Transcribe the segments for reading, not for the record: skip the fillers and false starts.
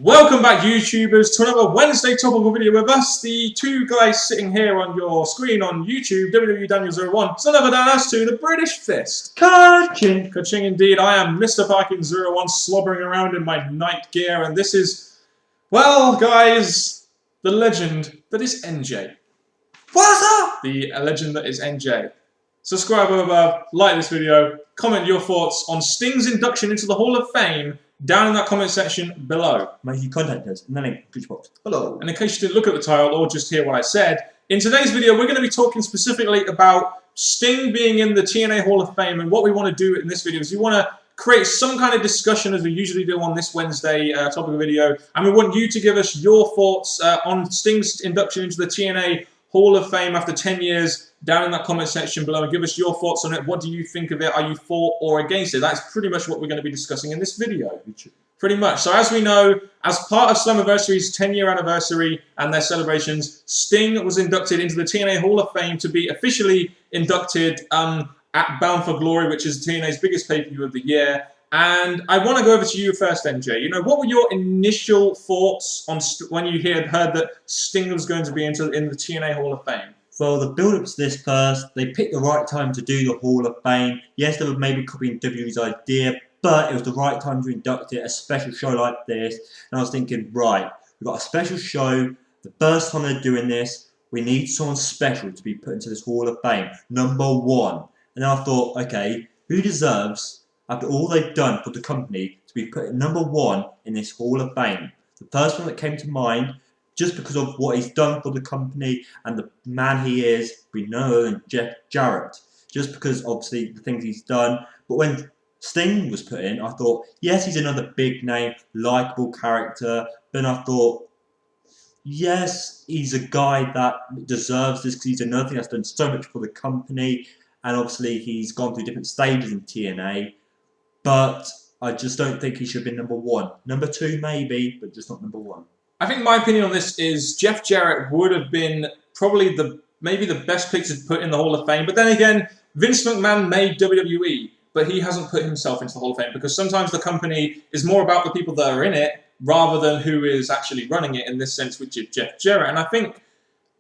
Welcome back, YouTubers, to another Wednesday topical video with us, the two guys sitting here on your screen on YouTube, WWE Daniel01, so never than us two, the British Fist. Ka-ching! Ka-ching indeed. I am Mr. Parkin01, slobbering around in my night gear, and this is, well, guys, the legend that is NJ. What's up? The legend that is NJ. Subscribe over, like this video, comment your thoughts on Sting's induction into the Hall of Fame down in that comment section below. Make sure you contact us in the link. Hello. And in case you didn't look at the title or just hear what I said, in today's video we're going to be talking specifically about Sting being in the TNA Hall of Fame, and what we want to do in this video is we want to create some kind of discussion, as we usually do on this Wednesday topical video, and we want you to give us your thoughts on Sting's induction into the TNA Hall of Fame after 10 years down in that comment section below, and give us your thoughts on it. What do you think of it? Are you for or against it? That's pretty much what we're going to be discussing in this video. Pretty much. So as we know, as part of Slammiversary's 10-year anniversary and their celebrations, Sting was inducted into the TNA Hall of Fame to be officially inducted at Bound for Glory, which is TNA's biggest pay-per-view of the year. And I want to go over to you first, NJ. You know, what were your initial thoughts on when you heard that Sting was going to be in the TNA Hall of Fame? Well, the build-up to this first, they picked the right time to do the Hall of Fame. Yes, they were maybe copying WWE's idea, but it was the right time to induct it, a special show like this. And I was thinking, right, we've got a special show, the first time they're doing this, we need someone special to be put into this Hall of Fame, #1. And I thought, okay, who deserves, after all they've done for the company, to be put at #1 in this Hall of Fame? The first one that came to mind, just because of what he's done for the company and the man he is, we know than Jeff Jarrett. Just because, obviously, the things he's done. But when Sting was put in, I thought, yes, he's another big name, likeable character. Then I thought, yes, he's a guy that deserves this because he's another thing that's done so much for the company. And obviously, he's gone through different stages in TNA. But I just don't think he should be #1. #2 maybe, but just not #1. I think my opinion on this is Jeff Jarrett would have been probably maybe the best pick to put in the Hall of Fame. But then again, Vince McMahon made WWE, but he hasn't put himself into the Hall of Fame because sometimes the company is more about the people that are in it rather than who is actually running it, in this sense, which is Jeff Jarrett. And I think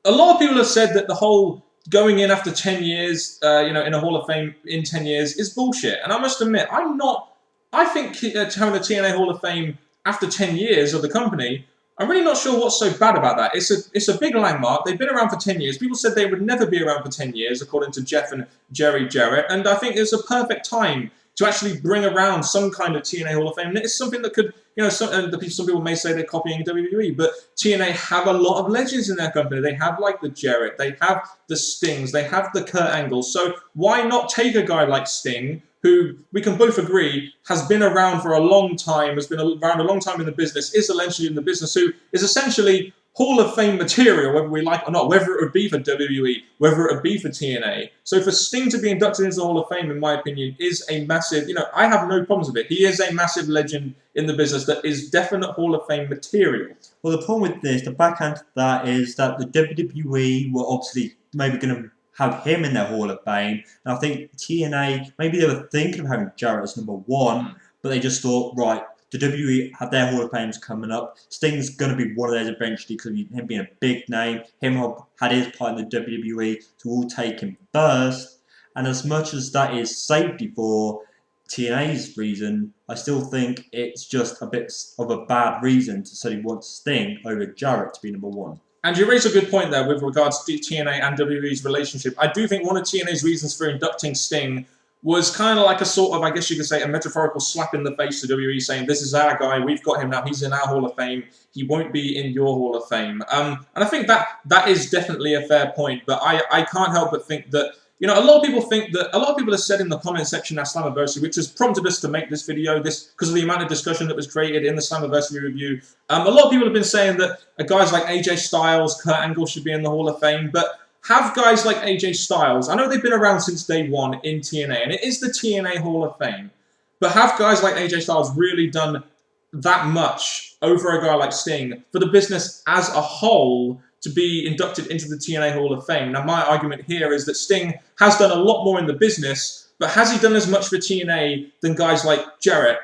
a lot of people have said that the whole going in after 10 years, in a Hall of Fame in 10 years is bullshit. And I must admit, I think having the TNA Hall of Fame after 10 years of the company, I'm really not sure what's so bad about that. It's a big landmark. They've been around for 10 years. People said they would never be around for 10 years, according to Jeff and Jerry Jarrett. And I think it's a perfect time to actually bring around some kind of TNA Hall of Fame. And it's something that could, some people may say they're copying WWE, but TNA have a lot of legends in their company. They have like the Jarrett, they have the Stings, they have the Kurt Angles. So why not take a guy like Sting, who we can both agree has been around for a long time, has been around a long time in the business, is a legend in the business, who is essentially Hall of Fame material, whether we like it or not, whether it would be for WWE, whether it would be for TNA. So for Sting to be inducted into the Hall of Fame, in my opinion, is a massive, I have no problems with it. He is a massive legend in the business that is definite Hall of Fame material. Well, the problem with this, the backhand to that, is that the WWE were obviously maybe going to have him in their Hall of Fame. And I think TNA, maybe they were thinking of having Jarrett as #1, but they just thought, right, the WWE have their Hall of Fames coming up. Sting's going to be one of theirs eventually because of him being a big name. Him had his part in the WWE, so we'll take him first. And as much as that is safety for TNA's reason, I still think it's just a bit of a bad reason to say he wants Sting over Jarrett to be #1. And you raise a good point there with regards to TNA and WWE's relationship. I do think one of TNA's reasons for inducting Sting was kind of like a sort of, I guess you could say, a metaphorical slap in the face to WWE, saying, this is our guy, we've got him now, he's in our Hall of Fame, he won't be in your Hall of Fame. And I think that is definitely a fair point, but I can't help but think that, a lot of people have said in the comment section at Slammiversary, which has prompted us to make this video, because of the amount of discussion that was created in the Slammiversary review. A lot of people have been saying that guys like AJ Styles, Kurt Angle should be in the Hall of Fame, but have guys like AJ Styles, I know they've been around since day one in TNA, and it is the TNA Hall of Fame, but have guys like AJ Styles really done that much over a guy like Sting for the business as a whole to be inducted into the TNA Hall of Fame? Now, my argument here is that Sting has done a lot more in the business, but has he done as much for TNA than guys like Jarrett,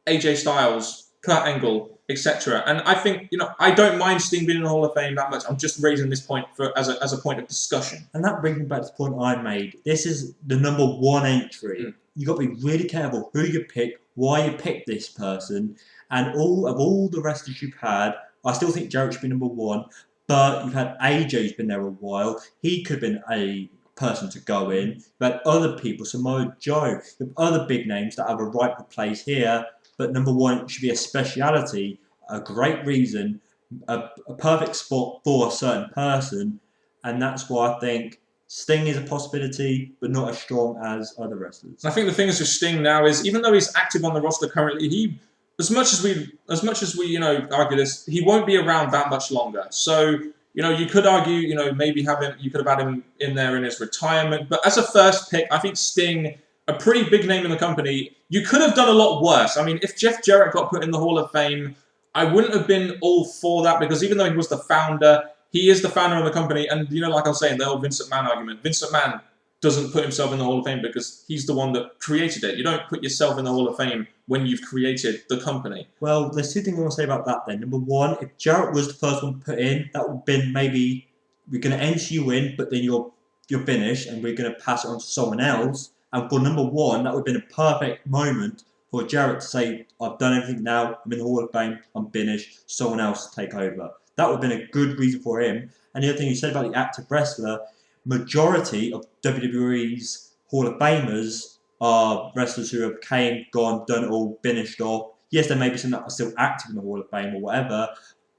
AJ Styles, Kurt Angle, etc. And I think, I don't mind Sting being in the Hall of Fame that much. I'm just raising this point as a point of discussion. And that brings me back to the point I made. This is the #1 entry. You got to be really careful who you pick, why you pick this person, and all the wrestlers you've had. I still think Jarrett should be #1, but you've had AJ who's been there a while. He could have been a person to go in. You've had other people, Samoa Joe, you have other big names that have a rightful place here. But #1 should be a speciality, a great reason, a perfect spot for a certain person, and that's why I think Sting is a possibility, but not as strong as other wrestlers. I think the thing is with Sting now is, even though he's active on the roster currently, he, as much as we argue this, he won't be around that much longer. So, you could argue, maybe you could have had him in there in his retirement, but as a first pick, I think Sting, a pretty big name in the company, you could have done a lot worse. I mean, if Jeff Jarrett got put in the Hall of Fame, I wouldn't have been all for that, because even though he was the founder, he is the founder of the company, and like I was saying, the old Vince McMahon argument, Vince McMahon doesn't put himself in the Hall of Fame because he's the one that created it. You don't put yourself in the Hall of Fame when you've created the company. Well, there's two things I want to say about that then. #1, if Jarrett was the first one put in, that would have been maybe, we're going to enter you in, but then you're finished, and we're going to pass it on to someone else. And for #1, that would have been a perfect moment for Jarrett to say, I've done everything now, I'm in the Hall of Fame, I'm finished, someone else to take over. That would have been a good reason for him. And the other thing you said about the active wrestler, majority of WWE's Hall of Famers are wrestlers who have came, gone, done it all, finished off. Yes, there may be some that are still active in the Hall of Fame or whatever,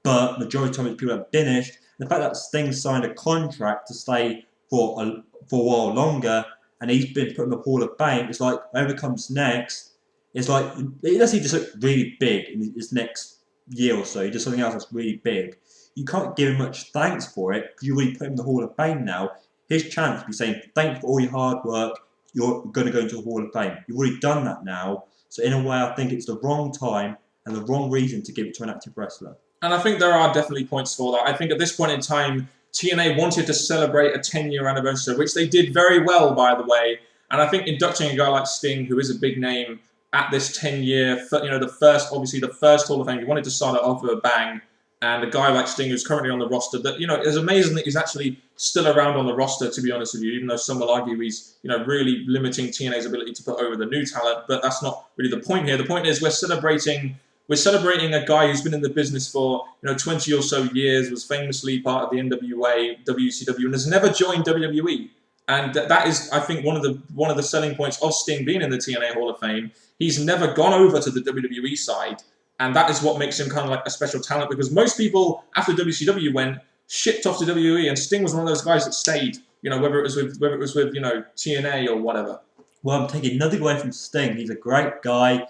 but majority of the time it's people that have finished. The fact that Sting signed a contract to stay for a while longer, and he's been put in the Hall of Fame, it's like whoever comes next, it's like, unless he just look really big in his next year or so, he does something else that's really big, you can't give him much thanks for it, because you already put him in the Hall of Fame now. His chance to be saying, thank you for all your hard work, you're going to go into the Hall of Fame. You've already done that now, so in a way I think it's the wrong time and the wrong reason to give it to an active wrestler. And I think there are definitely points for that. I think at this point in time, TNA wanted to celebrate a 10-year anniversary, which they did very well, by the way. And I think inducting a guy like Sting, who is a big name, at this 10-year, the first Hall of Fame, he wanted to start it off with a bang. And a guy like Sting, who's currently on the roster, that, it's amazing that he's actually still around on the roster, to be honest with you, even though some will argue he's, really limiting TNA's ability to put over the new talent. But that's not really the point here. The point is we're celebrating a guy who's been in the business for 20 or so years, was famously part of the NWA, WCW, and has never joined WWE. And that is, I think, one of the selling points of Sting being in the TNA Hall of Fame. He's never gone over to the WWE side, and that is what makes him kind of like a special talent. Because most people after WCW went shipped off to WWE, and Sting was one of those guys that stayed. Whether it was with TNA or whatever. Well, I'm taking nothing away from Sting. He's a great guy.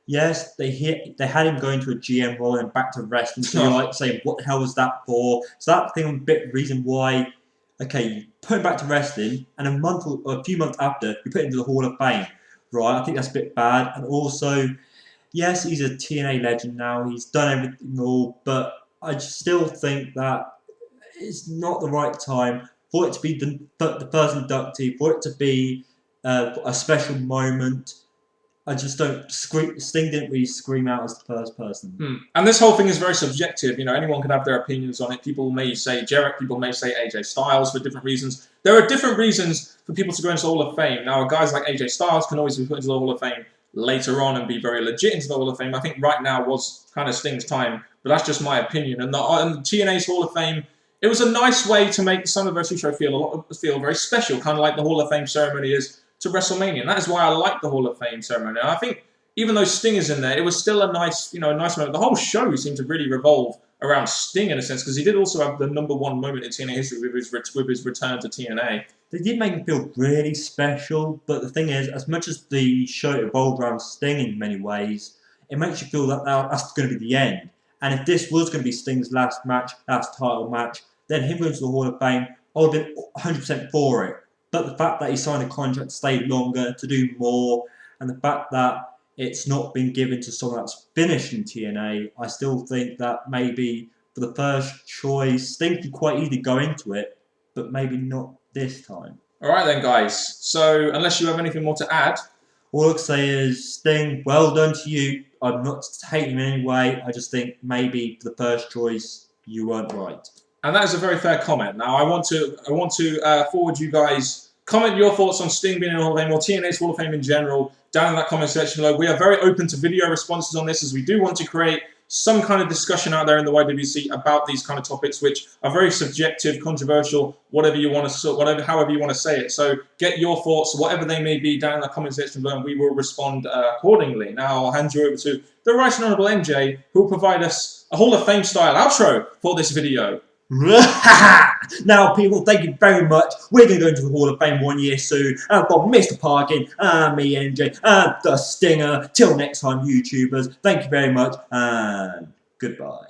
Yes, they had him going to a GM role and back to wrestling. So you're like saying, what the hell was that for? So that thing, a bit reason why. Okay, you put him back to wrestling, and a few months after, you put him into the Hall of Fame, right? I think that's a bit bad. And also, yes, he's a TNA legend now. He's done everything all, but I just still think that it's not the right time for it to be the first inductee, for it to be a special moment. I just don't scream. Sting didn't really scream out as the first person. And this whole thing is very subjective. Anyone can have their opinions on it. People may say Jarrett, people may say AJ Styles for different reasons. There are different reasons for people to go into the Hall of Fame. Now, guys like AJ Styles can always be put into the Hall of Fame later on and be very legit into the Hall of Fame. I think right now was kind of Sting's time, but that's just my opinion. And the TNA's Hall of Fame, it was a nice way to make the Summerversary show feel very special, kind of like the Hall of Fame ceremony is to WrestleMania. And that is why I like the Hall of Fame ceremony. And I think even though Sting is in there, it was still a nice moment. The whole show seemed to really revolve around Sting in a sense, because he did also have the #1 moment in TNA history with his return to TNA. They did make him feel really special, but the thing is, as much as the show evolved around Sting in many ways, it makes you feel that that's going to be the end. And if this was going to be Sting's last title match, then him going to the Hall of Fame, I would have been 100% for it. But the fact that he signed a contract to stay longer, to do more, and the fact that it's not been given to someone that's finished in TNA, I still think that maybe for the first choice, Sting could quite easily go into it, but maybe not this time. All right then, guys. So unless you have anything more to add, All I can say is, Sting, well done to you. I'm not hating you in any way. I just think maybe for the first choice, you weren't right. And that is a very fair comment. Now, I want to forward you guys, comment your thoughts on Sting being in the Hall of Fame or TNA's Hall of Fame in general down in that comment section below. We are very open to video responses on this, as we do want to create some kind of discussion out there in the YWC about these kind of topics, which are very subjective, controversial, however you want to say it. So get your thoughts, whatever they may be, down in the comment section below, and we will respond accordingly. Now I'll hand you over to the Right and Honourable MJ, who will provide us a Hall of Fame style outro for this video. Now, people, thank you very much. We're going to go into the Hall of Fame 1 year soon. And for Mr. Parkin, and me, NJ, and the Stinger. Till next time, YouTubers, thank you very much, and goodbye.